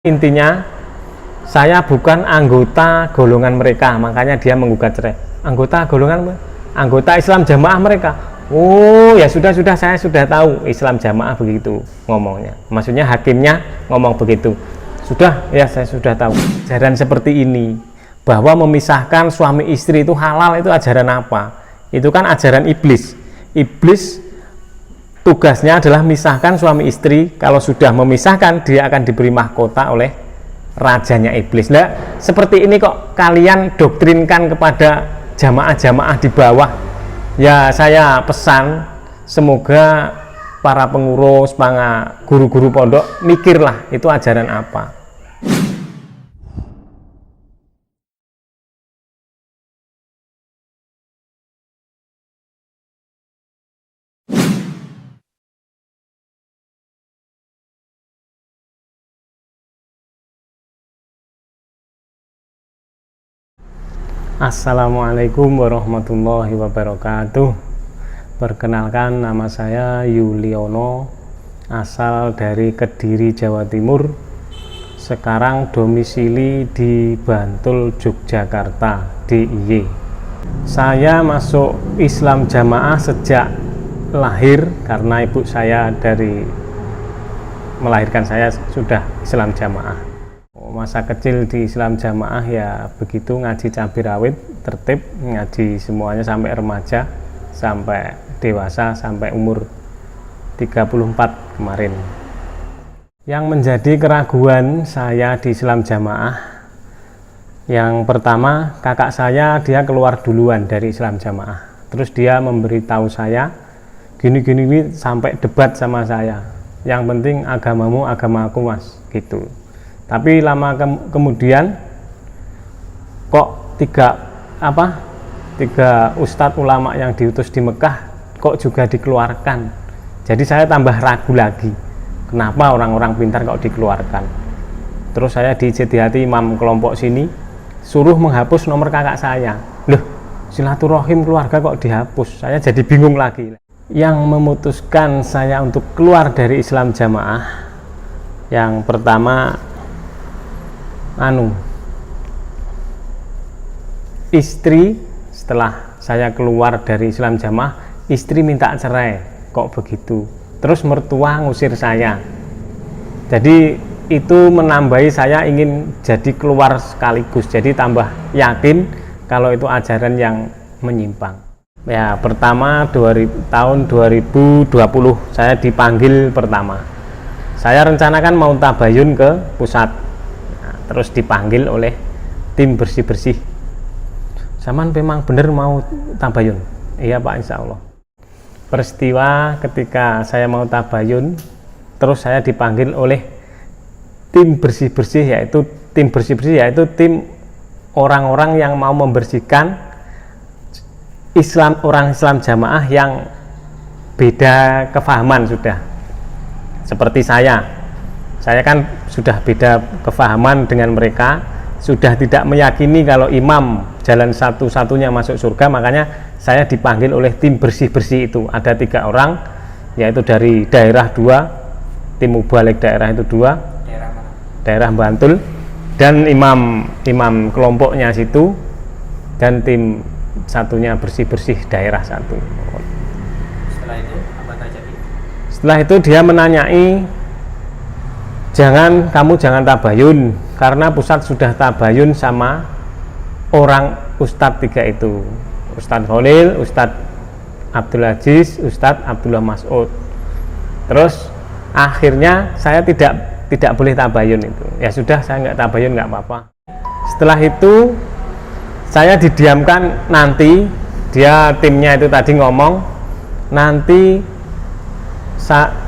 Intinya saya bukan anggota golongan mereka, makanya dia menggugat cerai. Anggota Islam Jamaah mereka. Oh ya sudah, saya sudah tahu Islam Jamaah begitu ngomongnya. Maksudnya hakimnya ngomong begitu. Sudah ya, saya sudah tahu. Ajaran seperti ini bahwa memisahkan suami istri itu halal, itu ajaran apa? Itu kan ajaran iblis. Iblis tugasnya adalah memisahkan suami istri. Kalau sudah memisahkan, dia akan diberi mahkota oleh rajanya iblis. Nah, seperti ini kok kalian doktrinkan kepada jamaah-jamaah di bawah. Ya, saya pesan semoga para pengurus, para guru-guru pondok mikirlah itu ajaran apa. Assalamualaikum warahmatullahi wabarakatuh. Perkenalkan, nama saya Yuliono, asal dari Kediri, Jawa Timur. Sekarang domisili di Bantul, Yogyakarta, DIY. Saya masuk Islam Jamaah sejak lahir karena ibu saya dari melahirkan saya sudah Islam Jamaah. Masa kecil di Islam Jamaah ya begitu, ngaji cabai rawit tertib, ngaji semuanya sampai remaja, sampai dewasa, sampai umur 34 kemarin. Yang menjadi keraguan saya di Islam Jamaah, yang pertama, kakak saya dia keluar duluan dari Islam Jamaah, terus dia memberitahu saya gini sampai debat sama saya, yang penting agamamu agamaku mas, gitu. Tapi lama kemudian kok tiga ustadz ulama yang diutus di Mekah kok juga dikeluarkan. Jadi saya tambah ragu lagi, kenapa orang-orang pintar kok dikeluarkan. Terus saya diijtihati imam kelompok sini suruh menghapus nomor kakak saya. Loh, silaturahim keluarga kok dihapus? Saya jadi bingung lagi. Yang memutuskan saya untuk keluar dari Islam Jamaah, yang pertama, istri setelah saya keluar dari Islam Jamaah, istri minta cerai. Kok begitu? Terus mertua ngusir saya. Jadi itu menambahi saya ingin jadi keluar sekaligus, jadi tambah yakin kalau itu ajaran yang menyimpang. Ya, pertama tahun 2020 saya dipanggil pertama. Saya rencanakan mau tabayun ke pusat. Terus dipanggil oleh tim bersih-bersih. Saman memang bener mau tabayun? Iya Pak, insya Allah. Peristiwa ketika saya mau tabayun, terus saya dipanggil oleh tim bersih-bersih, yaitu tim orang-orang yang mau membersihkan orang Islam Jamaah yang beda kefahaman sudah. Seperti saya kan sudah beda kefahaman dengan mereka, sudah tidak meyakini kalau imam jalan satu-satunya masuk surga, makanya saya dipanggil oleh tim bersih-bersih itu. Ada 3 orang, yaitu dari daerah 2, tim mubalik daerah itu 2, daerah Bantul, dan imam kelompoknya situ, dan tim satunya bersih-bersih daerah 1. Setelah itu apa terjadi? Setelah itu dia menanyai, kamu jangan tabayun karena pusat sudah tabayun sama orang ustadz 3 itu, Ustadz Khalil, Ustadz Abdul Aziz, Ustadz Abdullah Mas'ud. Terus akhirnya saya tidak boleh tabayun itu. Ya sudah, saya nggak tabayun, nggak apa-apa. Setelah itu saya didiamkan, nanti timnya itu tadi ngomong nanti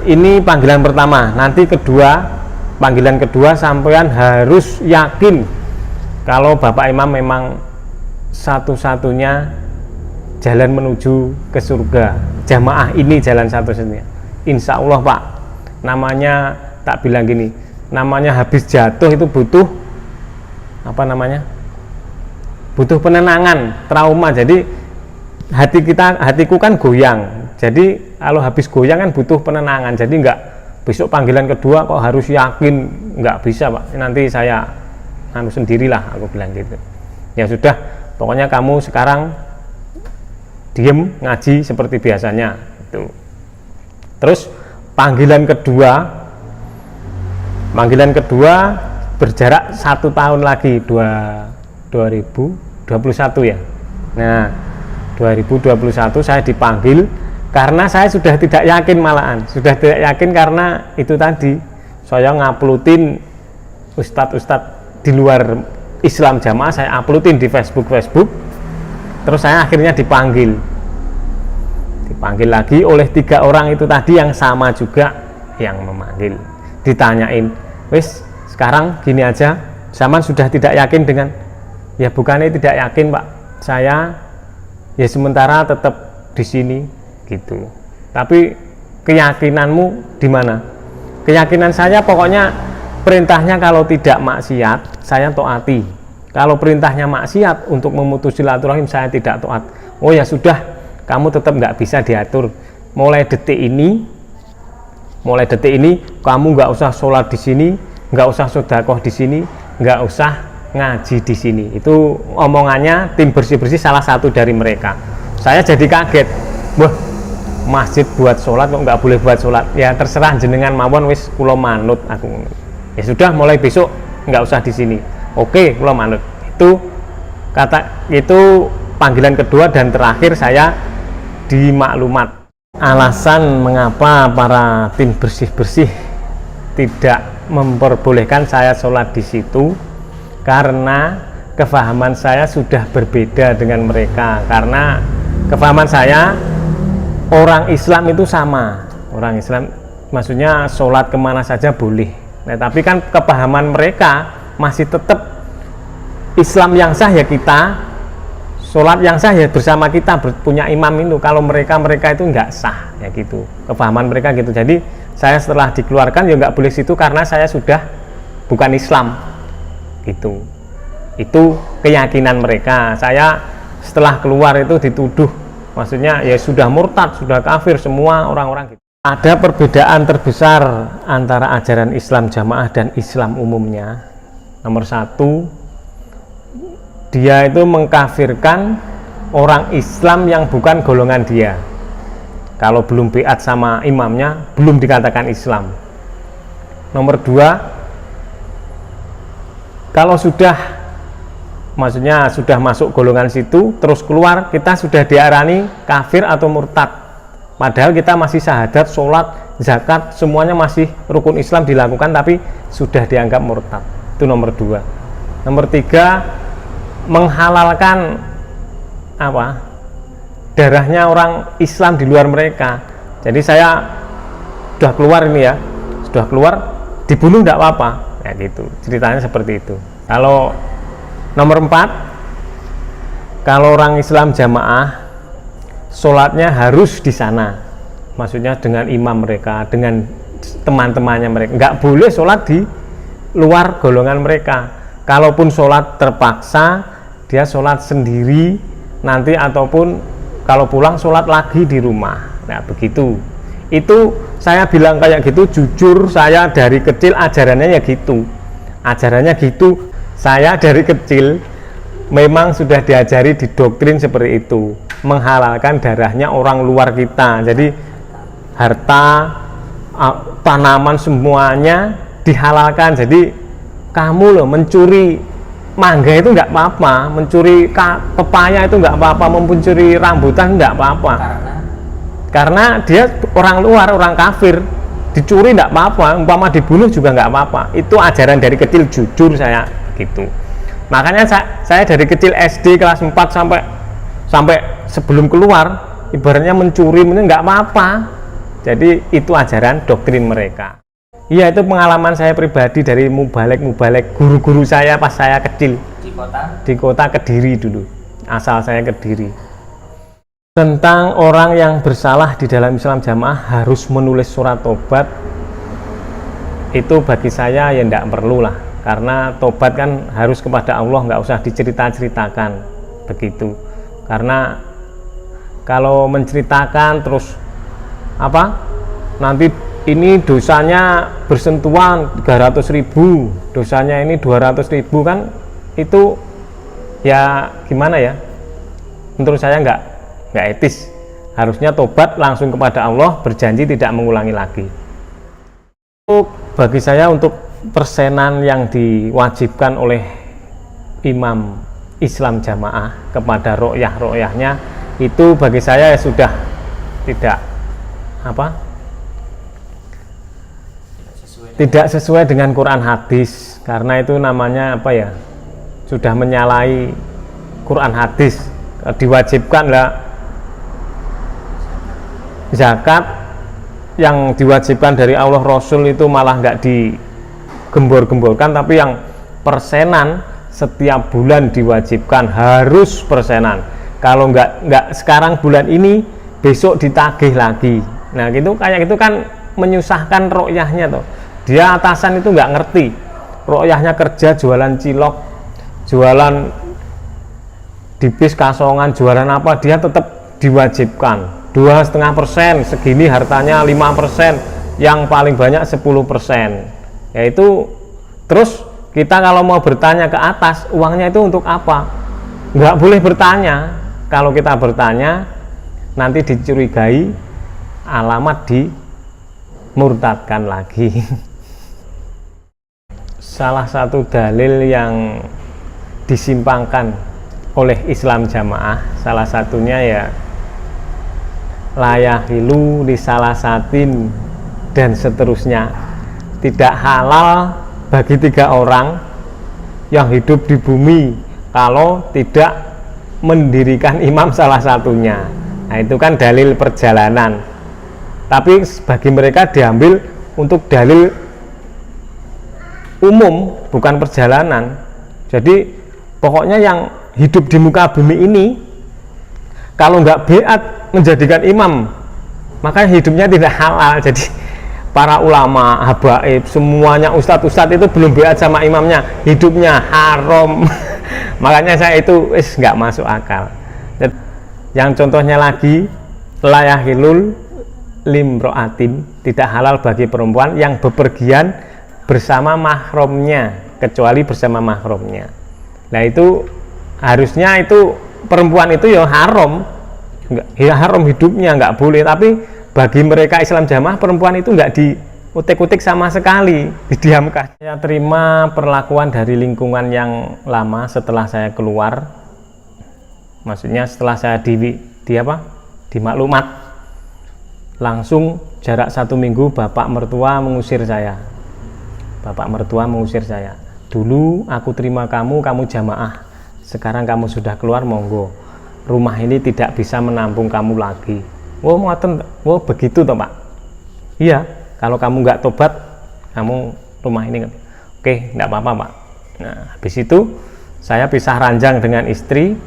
ini panggilan pertama, nanti panggilan kedua sampean harus yakin kalau Bapak Imam memang satu-satunya jalan menuju ke surga. Jamaah ini jalan satu-satunya. Insya Allah Pak, namanya tak bilang gini, namanya habis jatuh itu butuh butuh penenangan, trauma. Jadi hatiku kan goyang. Jadi kalau habis goyang kan butuh penenangan. Jadi nggak besok panggilan kedua kok harus yakin, nggak bisa Pak, nanti saya sendirilah, aku bilang gitu. Ya sudah, pokoknya kamu sekarang diem ngaji seperti biasanya itu. Terus panggilan kedua berjarak 1 tahun lagi, 2021 ya. Nah 2021 saya dipanggil karena saya sudah tidak yakin, malahan sudah tidak yakin karena itu tadi saya nguploadin ustadz-ustadz di luar Islam Jamaah, saya uploadin di Facebook. Terus saya akhirnya dipanggil lagi oleh 3 orang itu tadi yang sama juga yang memanggil. Ditanyain, wis sekarang gini aja, zaman sudah tidak yakin dengan, ya bukannya tidak yakin Pak, saya ya sementara tetap di sini gitu. Tapi keyakinanmu di mana? Keyakinan saya pokoknya perintahnya kalau tidak maksiat saya taati. Kalau perintahnya maksiat untuk memutus silaturahim saya tidak taat. Oh ya sudah, kamu tetap nggak bisa diatur. Mulai detik ini kamu nggak usah sholat di sini, nggak usah sedekah di sini, nggak usah ngaji di sini. Itu omongannya tim bersih-bersih salah satu dari mereka. Saya jadi kaget, wah masjid buat sholat kok nggak boleh buat sholat. Ya terserah jenengan mawon, wis kula manut aku. Ya sudah, mulai besok nggak usah di sini. Oke, kula manut. Itu panggilan kedua dan terakhir saya di maklumat. Alasan mengapa para tim bersih-bersih tidak memperbolehkan saya sholat di situ karena kefahaman saya sudah berbeda dengan mereka. Karena kefahaman saya, orang Islam itu sama, orang Islam maksudnya sholat kemana saja boleh. Nah, tapi kan kepahaman mereka masih tetap Islam yang sah ya kita, sholat yang sah ya bersama kita punya imam itu. Kalau mereka itu nggak sah ya gitu, kepahaman mereka gitu. Jadi saya setelah dikeluarkan ya nggak boleh situ karena saya sudah bukan Islam gitu. Itu keyakinan mereka. Saya setelah keluar itu dituduh, maksudnya ya sudah murtad, sudah kafir semua orang-orang gitu. Ada perbedaan terbesar antara ajaran Islam Jamaah dan Islam umumnya. Nomor 1, dia itu mengkafirkan orang Islam yang bukan golongan dia. Kalau belum biat sama imamnya, belum dikatakan Islam. Nomor 2, kalau sudah, maksudnya sudah masuk golongan situ, terus keluar, kita sudah diarani kafir atau murtad. Padahal kita masih syahadat, sholat, zakat, semuanya masih rukun Islam dilakukan, tapi sudah dianggap murtad. Itu nomor 2. Nomor 3, menghalalkan darahnya orang Islam di luar mereka. Jadi saya sudah keluar ini ya, sudah keluar dibunuh tidak apa-apa ya gitu, ceritanya seperti itu. Kalau nomor 4, kalau orang Islam Jamaah sholatnya harus di sana, maksudnya dengan imam mereka, dengan teman-temannya mereka, nggak boleh sholat di luar golongan mereka. Kalaupun sholat terpaksa, dia sholat sendiri nanti, ataupun kalau pulang sholat lagi di rumah. Nah begitu. Itu saya bilang kayak gitu, jujur saya dari kecil ajarannya ya gitu. Ajarannya gitu. Saya dari kecil memang sudah diajari di doktrin seperti itu, menghalalkan darahnya orang luar kita. Jadi harta, tanaman semuanya dihalalkan. Jadi kamu loh mencuri mangga itu nggak apa-apa, mencuri pepaya itu nggak apa-apa, mencuri rambutan nggak apa-apa. Karena dia orang luar, orang kafir, dicuri nggak apa-apa, umpama dibunuh juga nggak apa-apa. Itu ajaran dari kecil, jujur saya gitu. Makanya saya dari kecil SD kelas 4 sampai sebelum keluar, ibaratnya mencuri nggak apa-apa. Jadi itu ajaran doktrin mereka. Iya, itu pengalaman saya pribadi dari mubalek guru-guru saya pas saya kecil di kota Kediri dulu, asal saya Kediri. Tentang orang yang bersalah di dalam Islam Jamaah harus menulis surat tobat, itu bagi saya ya tidak perlu lah, karena tobat kan harus kepada Allah, nggak usah dicerita-ceritakan begitu. Karena kalau menceritakan terus nanti ini dosanya bersentuhan 300.000, dosanya ini 200.000, kan itu ya gimana ya, menurut saya nggak etis. Harusnya tobat langsung kepada Allah, berjanji tidak mengulangi lagi. Bagi saya untuk persenan yang diwajibkan oleh imam Islam jamaah kepada ro'yah-ro'yahnya, itu bagi saya sudah tidak tidak sesuai dengan Quran hadis, karena itu namanya sudah menyalahi Quran hadis. Diwajibkan lah zakat yang diwajibkan dari Allah Rasul itu malah nggak digembor-gemborkan, tapi yang persenan setiap bulan diwajibkan, harus persenan. Kalau nggak sekarang bulan ini, besok ditagih lagi. Nah gitu, kayak gitu kan menyusahkan ro'yahnya tuh. Dia atasan itu nggak ngerti, ro'yahnya kerja jualan cilok, jualan di bis kasongan, jualan apa, dia tetap diwajibkan 2,5%, segini hartanya 5%, yang paling banyak 10%. Yaitu terus kita kalau mau bertanya ke atas, uangnya itu untuk apa? Nggak boleh bertanya. Kalau kita bertanya, nanti dicurigai, alamat dimurtadkan lagi. Salah satu dalil yang disimpangkan oleh Islam jamaah, salah satunya ya layahilu lisalasatin dan seterusnya. Tidak halal bagi 3 orang yang hidup di bumi kalau tidak mendirikan imam salah satunya. Nah itu kan dalil perjalanan, tapi bagi mereka diambil untuk dalil umum, bukan perjalanan. Jadi pokoknya yang hidup di muka bumi ini kalau nggak beat menjadikan imam, maka hidupnya tidak halal. Jadi para ulama, habaib, semuanya ustadz-ustadz itu belum beat sama imamnya, hidupnya haram. Makanya saya itu nggak masuk akal. Yang contohnya lagi, layahilul limroatin, tidak halal bagi perempuan yang bepergian bersama mahramnya, kecuali bersama mahramnya. Nah itu harusnya itu perempuan itu ya haram, haram hidupnya, nggak boleh. Tapi bagi mereka Islam jamaah, perempuan itu nggak diutik-utik sama sekali, didiamkan. Saya terima perlakuan dari lingkungan yang lama setelah saya keluar, maksudnya setelah saya di maklumat, langsung jarak 1 minggu bapak mertua mengusir saya. Dulu aku terima kamu jamaah, sekarang kamu sudah keluar, monggo, rumah ini tidak bisa menampung kamu lagi. Oh begitu toh Pak? Iya, kalau kamu nggak tobat, kamu rumah ini, oke, nggak apa-apa Pak. Nah habis itu saya pisah ranjang dengan istri,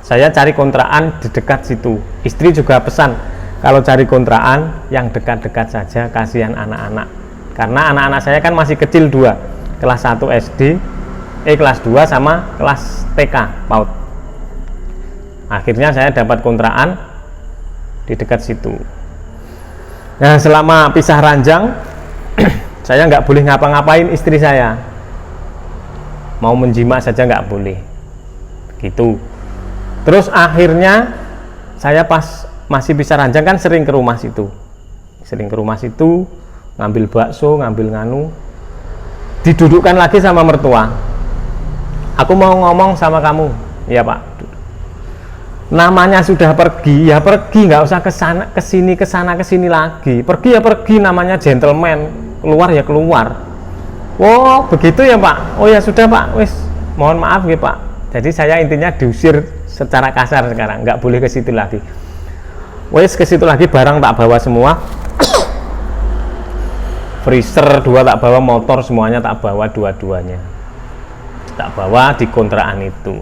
saya cari kontrakan di dekat situ. Istri juga pesan, kalau cari kontrakan yang dekat-dekat saja, kasihan anak-anak, karena anak-anak saya kan masih kecil, 2, kelas 1 SD, kelas 2 sama kelas TK PAUD. Akhirnya saya dapat kontrakan di dekat situ. Nah selama pisah ranjang saya nggak boleh ngapa-ngapain istri saya, mau menjima saja nggak boleh gitu. Terus akhirnya saya pas masih pisah ranjang kan sering ke rumah situ, ngambil bakso, ngambil nganu, didudukkan lagi sama mertua. Aku mau ngomong sama kamu. Ya Pak. Namanya sudah pergi, ya pergi, nggak usah kesana kesini lagi. Pergi ya pergi, namanya gentleman. Keluar ya keluar. Oh begitu ya Pak. Oh ya sudah Pak, wis mohon maaf ya Pak. Jadi saya intinya diusir secara kasar sekarang, nggak boleh ke situ lagi. Wis ke situ lagi, barang tak bawa semua. Freezer 2 tak bawa, motor semuanya tak bawa, dua-duanya tak bawa di kontrakan itu.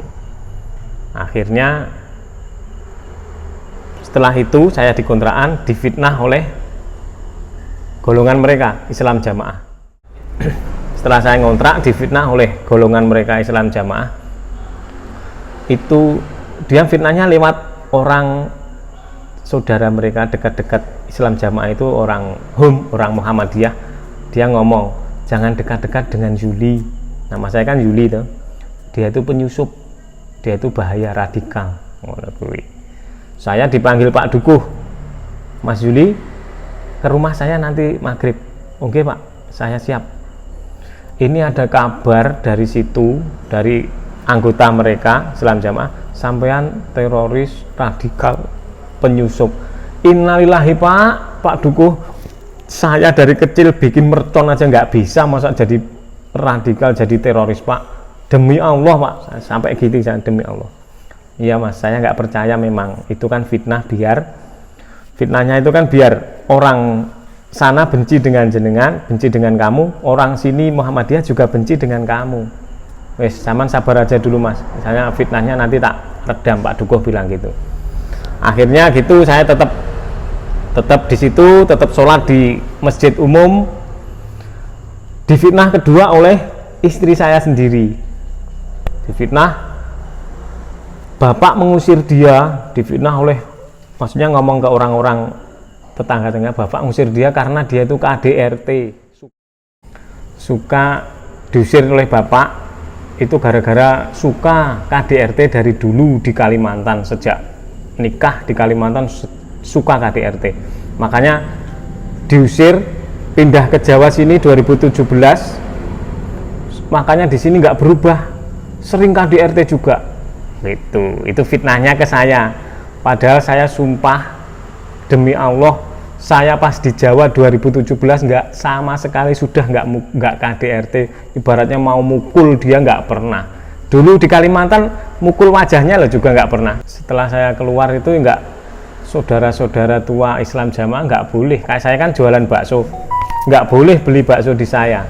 Akhirnya setelah itu saya di kontrakan difitnah oleh golongan mereka Islam jamaah. Setelah saya ngontrak, difitnah oleh golongan mereka Islam jamaah. Itu dia fitnahnya lewat orang saudara mereka dekat-dekat Islam Jamaah itu orang orang Muhammadiyah. Dia ngomong, jangan dekat-dekat dengan Yuli. Nama saya kan Yuli tuh. Dia itu penyusup, dia itu bahaya, radikal. Saya dipanggil Pak Dukuh, Mas Yuli ke rumah saya nanti maghrib. Oke Pak, saya siap. Ini ada kabar dari situ, dari anggota mereka Islam Jamaah, sampean teroris, radikal, penyusup. Innalillahi Pak Dukuh, saya dari kecil bikin mercon aja nggak bisa, masa jadi radikal, jadi teroris Pak. Demi Allah Pak, sampai gitu saya, demi Allah. Iya Mas, saya nggak percaya, memang itu kan fitnah, biar fitnahnya itu kan biar orang sana benci dengan jenengan, benci dengan kamu, orang sini Muhammadiyah juga benci dengan kamu. Wes, zaman sabar aja dulu Mas, misalnya fitnahnya nanti tak redam, Pak Dukuh bilang gitu. Akhirnya gitu, saya tetap di situ, tetap sholat di masjid umum. Difitnah kedua oleh istri saya sendiri. Difitnah, bapak mengusir dia. Difitnah oleh, maksudnya ngomong ke orang-orang tetangga-tetangga, bapak ngusir dia karena dia itu KDRT, suka diusir oleh bapak itu gara-gara suka KDRT dari dulu di Kalimantan. Sejak nikah di Kalimantan suka KDRT, makanya diusir, pindah ke Jawa sini 2017. Makanya di sini nggak berubah, sering KDRT juga. Itu fitnahnya ke saya. Padahal saya sumpah demi Allah, saya pas di Jawa 2017 nggak sama sekali, sudah nggak KDRT. Ibaratnya mau mukul dia nggak pernah. Dulu di Kalimantan mukul wajahnya lah juga nggak pernah. Setelah saya keluar itu nggak, saudara-saudara tua Islam Jamaah nggak boleh. Kayak saya kan jualan bakso, nggak boleh beli bakso di saya.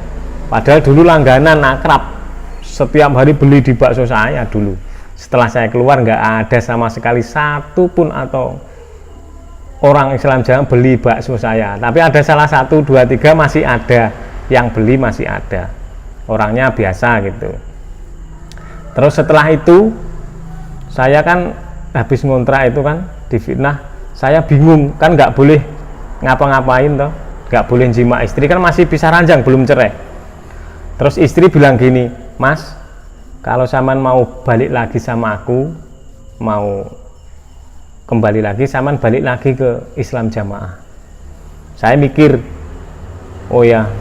Padahal dulu langganan, akrab, setiap hari beli di bakso saya dulu. Setelah saya keluar nggak ada sama sekali satu pun atau orang Islam Jamaah beli bakso saya. Tapi ada salah 1, 2, 3 masih ada yang beli, masih ada. Orangnya biasa gitu. Terus setelah itu saya kan habis ngontrak itu kan difitnah. Saya bingung, kan nggak boleh ngapa-ngapain toh, nggak boleh jima istri, kan masih bisa ranjang, belum cerai. Terus istri bilang gini, Mas, kalau Saman mau balik lagi sama aku, mau kembali lagi, Saman balik lagi ke Islam Jamaah. Saya mikir, oh ya,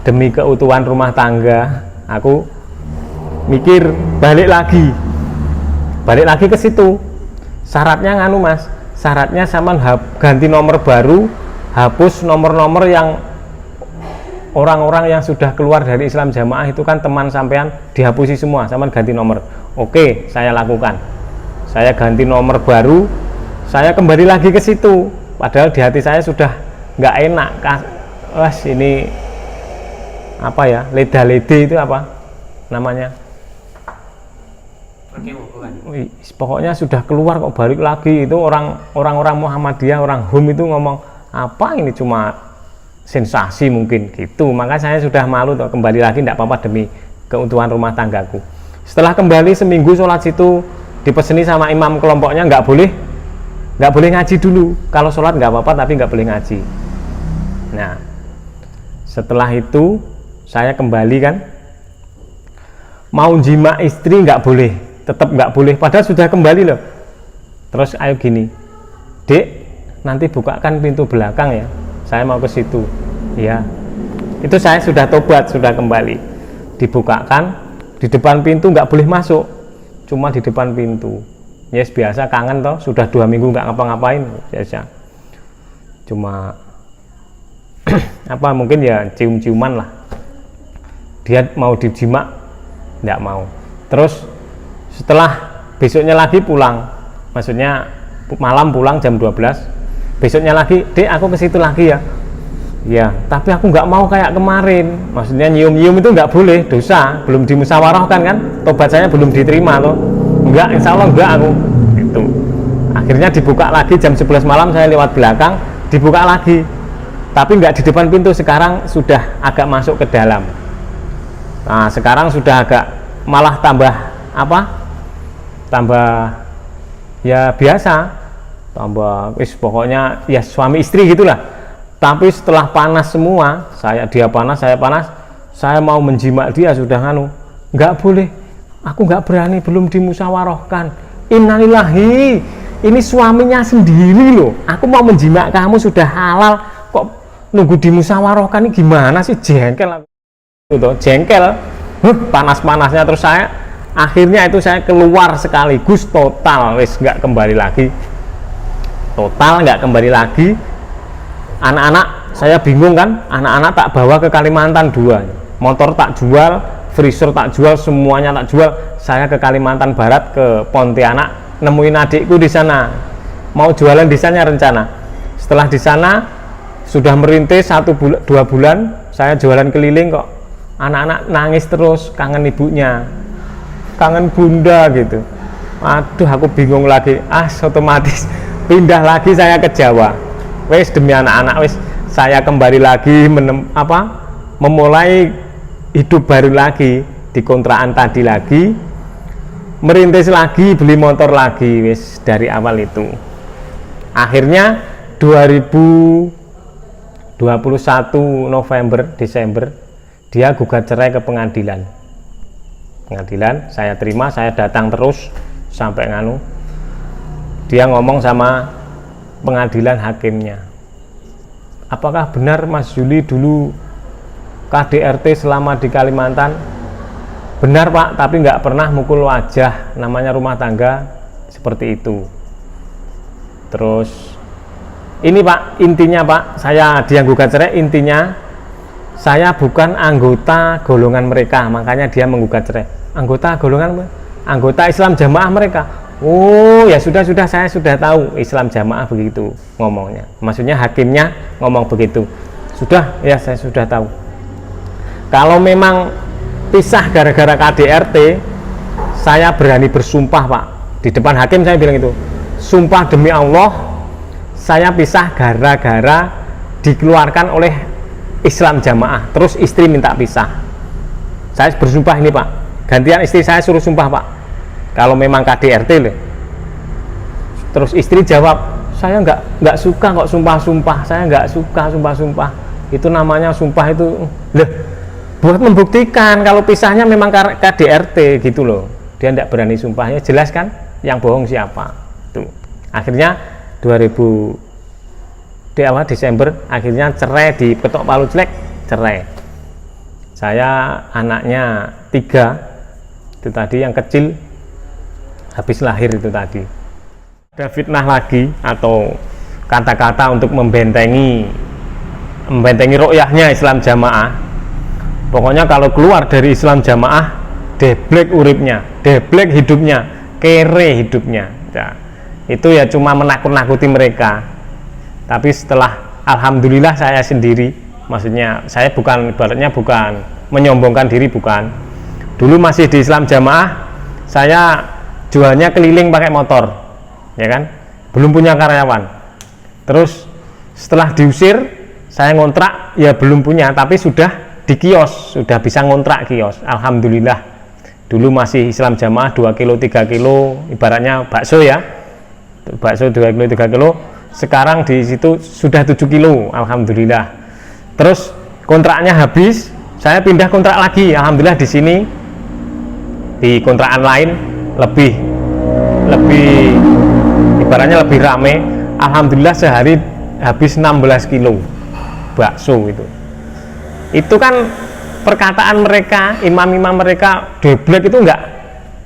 demi keutuhan rumah tangga, aku mikir balik lagi ke situ. Syaratnya nganu Mas, syaratnya Saman ganti nomor baru, hapus nomor-nomor yang orang-orang yang sudah keluar dari Islam Jamaah itu kan teman sampean, dihapusi semua, Saman ganti nomor. Oke, saya lakukan. Saya ganti nomor baru, saya kembali lagi ke situ. Padahal di hati saya sudah nggak enak. Wah, ini apa ya? Leda-lede itu apa namanya? Pokoknya sudah keluar kok balik lagi. Itu orang-orang Muhammadiyah, orang HUM itu ngomong, apa ini cuma sensasi mungkin gitu. Maka saya sudah malu tuh, kembali lagi tidak apa-apa demi keutuhan rumah tanggaku. Setelah kembali seminggu sholat situ, dipeseni sama imam kelompoknya nggak boleh ngaji dulu. Kalau sholat nggak apa-apa, tapi nggak boleh ngaji. Nah, setelah itu saya kembali kan, mau jima istri nggak boleh, tetap nggak boleh. Padahal sudah kembali loh. Terus ayo gini, Dek, nanti bukakan pintu belakang ya. Saya mau ke situ, ya. Itu saya sudah tobat, sudah kembali. Dibukakan, di depan pintu nggak boleh masuk, cuma di depan pintu. Yes, biasa kangen toh, sudah 2 minggu nggak ngapa-ngapain, biasa. Cuma apa mungkin ya cium-ciuman lah. Dia mau dijima, nggak mau. Terus setelah besoknya lagi pulang, maksudnya malam pulang jam 12. Besoknya lagi, Dek, aku ke situ lagi ya. Ya, tapi aku nggak mau kayak kemarin. Maksudnya nyium-nyium itu nggak boleh, dosa. Belum dimusyawarahkan kan? Tobat saya belum diterima loh. Enggak, insya Allah enggak aku. Itu. Akhirnya dibuka lagi jam 11 malam, saya lewat belakang, dibuka lagi. Tapi nggak di depan pintu, sekarang sudah agak masuk ke dalam. Nah, sekarang sudah agak malah tambah apa? Tambah ya biasa. tambah pokoknya ya suami istri gitulah. Tapi setelah panas semua, dia panas, saya mau menjimak dia sudah nggak boleh, aku nggak berani, belum dimusyawarahkan. Innalillahi, ini suaminya sendiri loh, aku mau menjimak kamu sudah halal kok nunggu dimusyawarahkan, ini gimana sih? Jengkel aku, jengkel. Panas-panasnya terus akhirnya saya keluar sekaligus total, wis nggak kembali lagi, anak-anak saya bingung kan, anak-anak tak bawa ke Kalimantan 2, motor tak jual, freezer tak jual, semuanya tak jual. Saya ke Kalimantan Barat, ke Pontianak, nemuin adikku di sana, mau jualan di sana rencana. Setelah di sana sudah merintis 2 bulan, saya jualan keliling kok anak-anak nangis terus, kangen ibunya, kangen bunda gitu. Aduh, aku bingung lagi, otomatis pindah lagi saya ke Jawa. Wes demi anak-anak, wes saya kembali lagi memulai hidup baru lagi di kontrakan tadi lagi, merintis lagi, beli motor lagi, wes dari awal itu. Akhirnya 2021 Desember dia gugat cerai ke pengadilan. Saya terima, saya datang terus sampai dia ngomong sama pengadilan hakimnya, apakah benar Mas Juli dulu KDRT selama di Kalimantan? Benar Pak, tapi nggak pernah mukul wajah, namanya rumah tangga seperti itu. Terus ini Pak, intinya Pak, dia gugat cerai, intinya saya bukan anggota golongan mereka, makanya dia menggugat cerai. Anggota Islam Jamaah mereka. Oh ya sudah, saya sudah tahu Islam Jamaah begitu ngomongnya. Maksudnya hakimnya ngomong begitu. Sudah ya, saya sudah tahu. Kalau memang pisah gara-gara KDRT, saya berani bersumpah Pak, di depan hakim saya bilang itu, sumpah demi Allah, saya pisah gara-gara dikeluarkan oleh Islam Jamaah, terus istri minta pisah. Saya bersumpah ini Pak, gantian istri saya suruh sumpah Pak, kalau memang KDRT loh. Terus istri jawab, saya nggak suka kok sumpah-sumpah, saya nggak suka sumpah-sumpah, itu namanya sumpah itu buat membuktikan kalau pisahnya memang KDRT gitu loh. Dia tidak berani sumpahnya, jelas kan yang bohong siapa tuh. Akhirnya di awal Desember akhirnya cerai, di Ketok Palu Jelek cerai. Saya anaknya 3 itu tadi, yang kecil habis lahir itu tadi. Ada fitnah lagi atau kata-kata untuk membentengi ru'yahnya Islam Jamaah. Pokoknya kalau keluar dari Islam Jamaah, deblek uripnya, deblek hidupnya, kere hidupnya. Nah, itu ya cuma menakut-nakuti mereka. Tapi setelah alhamdulillah saya sendiri, maksudnya saya ibaratnya bukan menyombongkan diri, bukan. Dulu masih di Islam Jamaah, saya jualnya keliling pakai motor, ya kan, belum punya karyawan. Terus setelah diusir, saya ngontrak, ya belum punya, tapi sudah di kios, sudah bisa ngontrak kios, alhamdulillah. Dulu masih Islam Jamaah 2 kilo 3 kilo, ibaratnya bakso ya, bakso 2 kilo 3 kilo. Sekarang di situ sudah 7 kilo, alhamdulillah. Terus kontraknya habis, saya pindah kontrak lagi, alhamdulillah. Di sini di kontrakan lain lebih ibaratnya lebih rame, alhamdulillah. Sehari habis 16 kilo bakso itu kan perkataan mereka, imam-imam mereka deblek itu enggak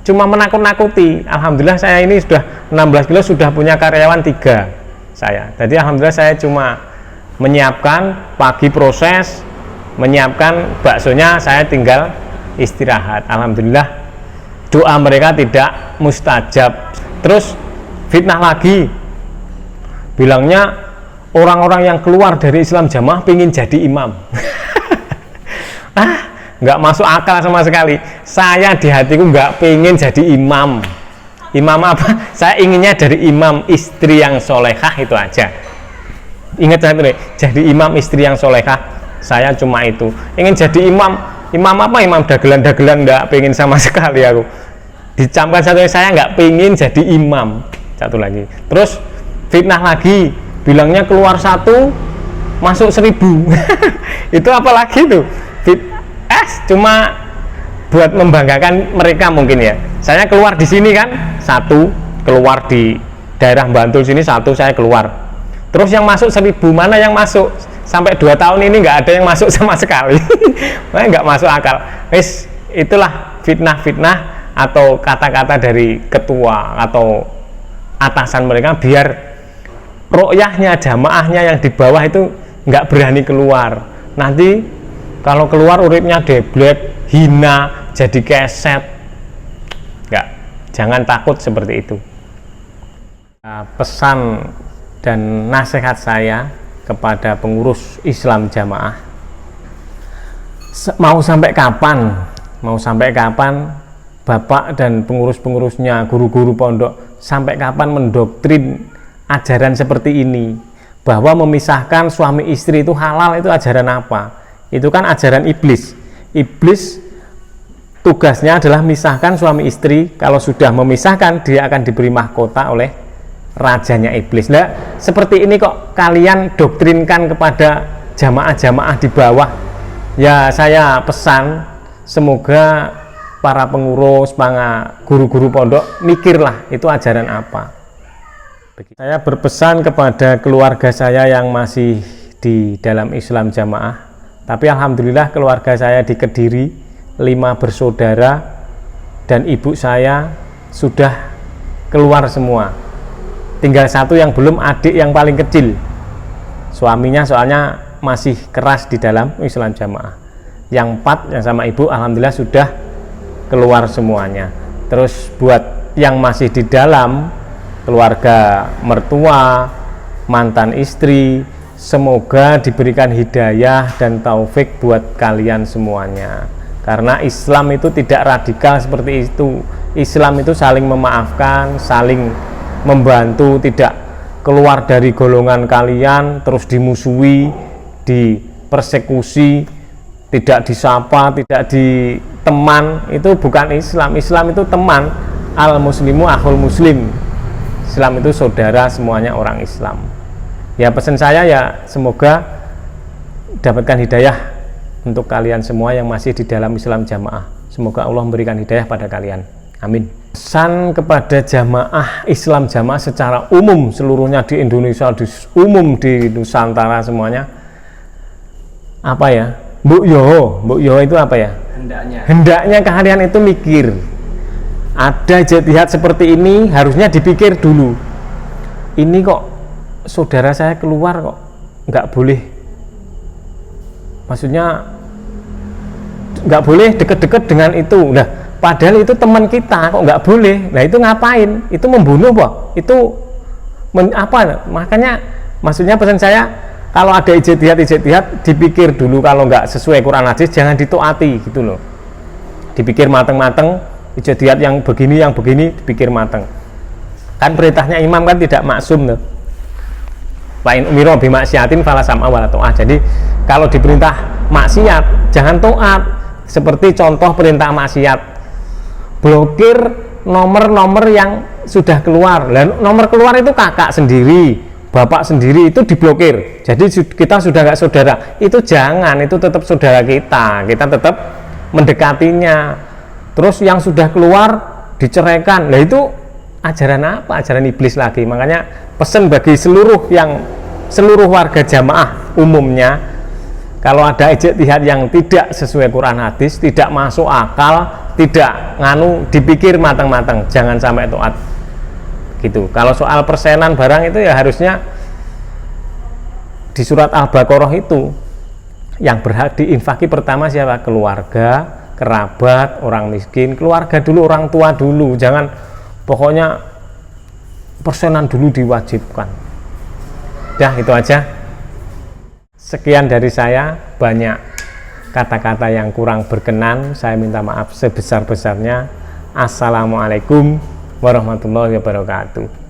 cuma menakut-nakuti. Alhamdulillah saya ini sudah 16 kilo, sudah punya karyawan 3 saya. Jadi alhamdulillah saya cuma menyiapkan pagi proses, menyiapkan baksonya, saya tinggal istirahat. Alhamdulillah doa mereka tidak mustajab. Terus fitnah lagi, bilangnya orang-orang yang keluar dari Islam Jamaah pengen jadi imam. Nggak masuk akal sama sekali. Saya di hatiku nggak pengen jadi imam. Imam apa? Saya inginnya dari imam istri yang solehah, itu aja. Ingat saya tuh, jadi imam istri yang solehah. Saya cuma itu. Ingin jadi imam apa? Imam dagelan-dagelan nggak pengen sama sekali aku. Dicamkan satu, saya nggak pengen jadi imam. Satu lagi. Terus fitnah lagi, bilangnya keluar 1 masuk 1000. Itu apalagi tuh? Cuma buat membanggakan mereka mungkin ya. Saya keluar di sini kan 1, keluar di daerah Bantul sini 1 saya keluar. Terus yang masuk 1000, mana yang masuk? Sampai 2 tahun ini nggak ada yang masuk sama sekali. Nggak masuk akal. Itulah fitnah-fitnah atau kata-kata dari ketua atau atasan mereka biar ro'yahnya, jamaahnya yang di bawah itu nggak berani keluar. Nanti kalau keluar uripnya deblek, hina, jadi keset. Nggak, jangan takut seperti itu. Pesan dan nasihat saya kepada pengurus Islam jamaah, mau sampai kapan Bapak dan pengurus-pengurusnya, guru-guru pondok, sampai kapan mendoktrin ajaran seperti ini, bahwa memisahkan suami istri itu halal? Itu ajaran apa? Itu kan ajaran iblis. Iblis tugasnya adalah memisahkan suami istri. Kalau sudah memisahkan, dia akan diberi mahkota oleh rajanya iblis. Nah, seperti ini kok kalian doktrinkan kepada jamaah-jamaah di bawah. Ya, saya pesan semoga para pengurus, para guru-guru pondok mikirlah itu ajaran apa. Saya berpesan kepada keluarga saya yang masih di dalam Islam jamaah. Tapi alhamdulillah keluarga saya di Kediri 5 bersaudara dan ibu saya sudah keluar semua. Tinggal 1 yang belum, adik yang paling kecil. Suaminya soalnya masih keras di dalam Islam jamaah. Yang 4 yang sama ibu alhamdulillah sudah keluar semuanya. Terus buat yang masih di dalam, keluarga mertua, mantan istri, semoga diberikan hidayah dan taufik buat kalian semuanya. Karena Islam itu tidak radikal seperti itu. Islam itu saling memaafkan, saling membantu, tidak keluar dari golongan kalian terus dimusuhi, dipersekusi, tidak disapa, tidak diteman. Itu bukan Islam. Islam itu teman. Al muslimu akhul muslim. Islam itu saudara, semuanya orang Islam. Ya, pesan saya ya semoga dapatkan hidayah untuk kalian semua yang masih di dalam Islam jamaah. Semoga Allah memberikan hidayah pada kalian. Amin. Pesan kepada jamaah Islam jamaah secara umum seluruhnya di Indonesia, umum di Nusantara semuanya, apa ya? Mbok yo itu apa ya? Hendaknya kalian itu mikir. Ada ijtihad seperti ini harusnya dipikir dulu. Ini kok saudara saya keluar kok nggak boleh. Maksudnya nggak boleh deket-deket dengan itu. Nah, padahal itu teman kita kok nggak boleh. Nah, itu ngapain? Itu membunuh kok. Itu apa? Makanya maksudnya pesan saya, kalau ada ijtihad dipikir dulu. Kalau nggak sesuai Quran hadis jangan ditaati gitu loh. Dipikir mateng-mateng, ijtihad yang begini dipikir mateng. Kan perintahnya imam kan tidak maksum tuh. Lain umiro bimaksiatin fala sam'a wala ta'ah. Jadi kalau diperintah maksiat jangan taat. Seperti contoh perintah maksiat, blokir nomor-nomor yang sudah keluar. Dan nomor keluar itu kakak sendiri, bapak sendiri itu diblokir. Jadi kita sudah nggak saudara, itu jangan, itu tetap saudara kita tetap mendekatinya. Terus yang sudah keluar diceraikan, nah itu ajaran apa? Ajaran iblis lagi. Makanya pesan bagi seluruh warga jamaah umumnya, kalau ada ijtihad yang tidak sesuai Quran hadis, tidak masuk akal, tidak dipikir matang-matang, jangan sampai taat gitu. Kalau soal persenan barang itu ya harusnya di surat Al-Baqarah itu yang berhak diinfaki pertama siapa? Keluarga, kerabat, orang miskin. Keluarga dulu, orang tua dulu, jangan pokoknya persenan dulu diwajibkan. Dah, itu aja. Sekian dari saya, banyak kata-kata yang kurang berkenan, saya minta maaf sebesar-besarnya. Assalamualaikum warahmatullahi wabarakatuh.